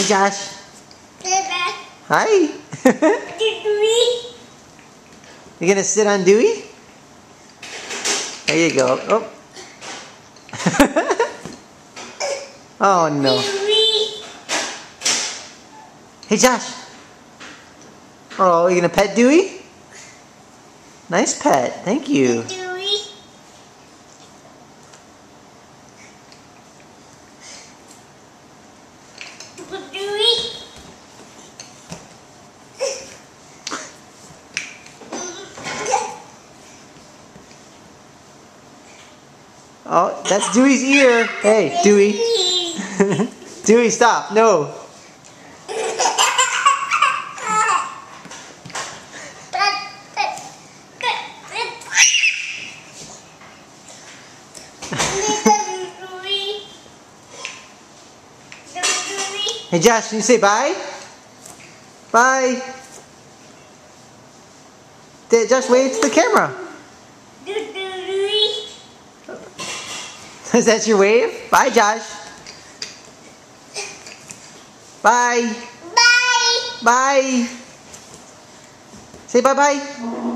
Hi, Josh. Hi. You gonna sit on Dewey? There you go. Oh. Oh no. Hey, Josh. Oh, you gonna pet Dewey? Nice pet. Thank you. Oh, that's Dewey's ear. Hey, Dewey. Dewey, stop. No. Hey, Josh, can you say bye? Bye. Josh, wave to the camera. Is that your wave? Bye, Josh. Bye. Bye. Bye. Say bye-bye.